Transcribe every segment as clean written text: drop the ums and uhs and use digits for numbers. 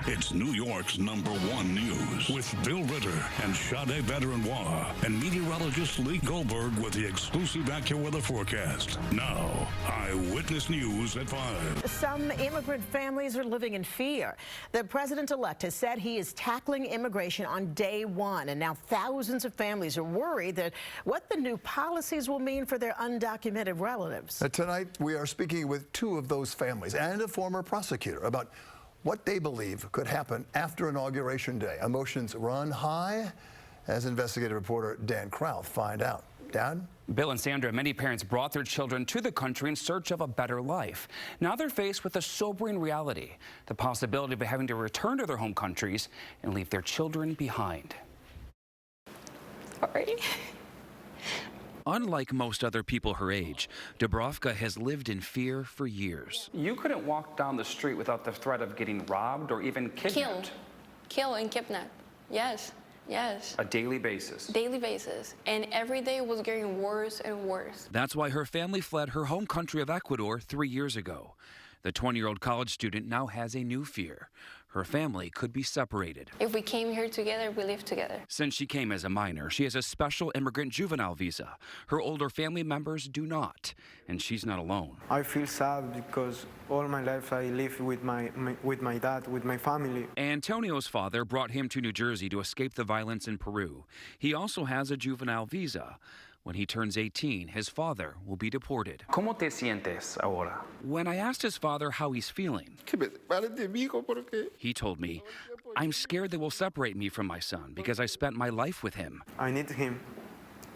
it's New York's #1 news with Bill Ritter and Sade Badr-Anwar and meteorologist Lee Goldberg with the exclusive AccuWeather forecast. Now, Eyewitness News at 5. Some immigrant families are living in fear. The president-elect has said he is tackling immigration on day one, and now thousands of families are worried that what the new policies will mean for their undocumented relatives. Tonight, we are speaking with two of those families and a former prosecutor about what they believe could happen after Inauguration Day. Emotions run high as investigative reporter Dan Krauth find out. Dan? Bill and Sandra, many parents brought their children to the country in search of a better life. Now they're faced with a sobering reality, the possibility of having to return to their home countries and leave their children behind. Sorry. Unlike most other people her age, Dubrovka has lived in fear for years. You couldn't walk down the street without the threat of getting robbed or even kidnapped. Kill and kidnap. Yes. Yes. A daily basis. Daily basis. And every day it was getting worse and worse. That's why her family fled her home country of Ecuador 3 years ago. The 20-year-old college student now has a new fear. Her family could be separated. If we came here together, we live together. Since she came as a minor, she has a special immigrant juvenile visa. Her older family members do not, and she's not alone. I feel sad because all my life I live with my dad, with my family. Antonio's father brought him to New Jersey to escape the violence in Peru. He also has a juvenile visa. When he turns 18, his father will be deported. ¿Cómo te sientes ahora? When I asked his father how he's feeling, he told me, "I'm scared they will separate me from my son because I spent my life with him." I need him,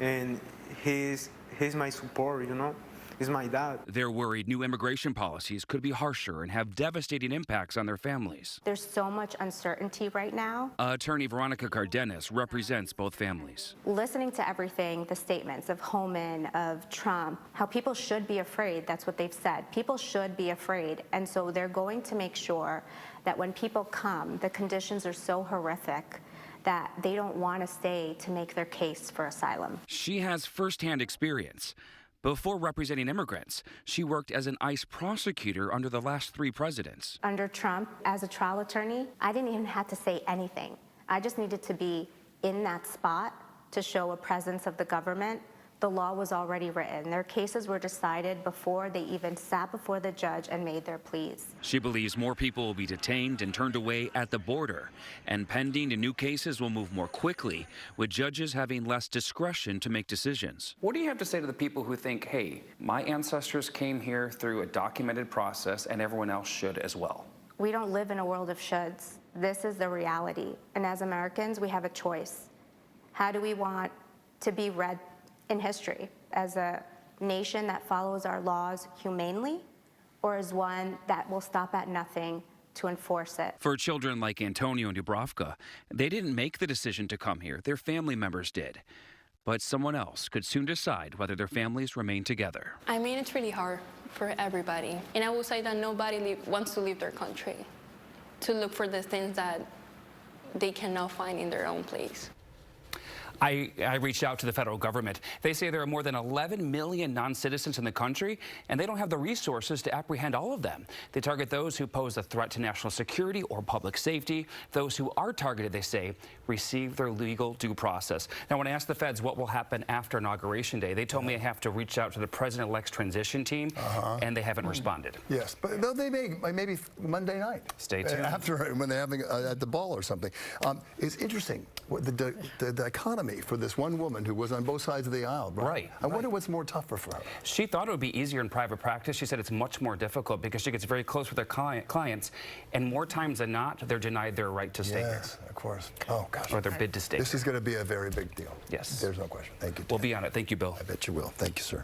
and he's my support, you know? He's my dad. They're worried new immigration policies could be harsher and have devastating impacts on their families. There's so much uncertainty right now. Attorney Veronica Cardenas represents both families. Listening to everything, the statements of Homan, of Trump, how people should be afraid, that's what they've said. People should be afraid. And so they're going to make sure that when people come, the conditions are so horrific that they don't want to stay to make their case for asylum. She has firsthand experience. Before representing immigrants, she worked as an ICE prosecutor under the last 3 presidents. Under Trump, as a trial attorney, I didn't even have to say anything. I just needed to be in that spot to show a presence of the government. The law was already written. Their cases were decided before they even sat before the judge and made their pleas. She believes more people will be detained and turned away at the border, and pending and new cases will move more quickly, with judges having less discretion to make decisions. What do you have to say to the people who think, hey, my ancestors came here through a documented process and everyone else should as well? We don't live in a world of shoulds. This is the reality. And as Americans, we have a choice. How do we want to be read in history, as a nation that follows our laws humanely, or as one that will stop at nothing to enforce it? For children like Antonio and Dubrovka, they didn't make the decision to come here. Their family members did. But someone else could soon decide whether their families remain together. I mean, it's really hard for everybody. And I will say that nobody wants to leave their country to look for the things that they cannot find in their own place. I reached out to the federal government. They say there are more than 11 million non-citizens in the country, and they don't have the resources to apprehend all of them. They target those who pose a threat to national security or public safety. Those who are targeted, they say, receive their legal due process. Now, when I asked the feds what will happen after Inauguration Day, they told me I have to reach out to the president-elect's transition team, and they haven't responded. Yes, but they may, maybe Monday night. Stay tuned. After, when they're having at the ball or something. It's interesting, the dichotomy for this one woman who was on both sides of the aisle. Right. I wonder what's more tougher for her. She thought it would be easier in private practice. She said it's much more difficult because she gets very close with her clients, and more times than not, they're denied their right to stay here. Yes, of course. Oh, gosh. Or their bid to stay. This is going to be a very big deal. Yes. There's no question. Thank you, Dan. We'll be on it. Thank you, Bill. I bet you will. Thank you, sir.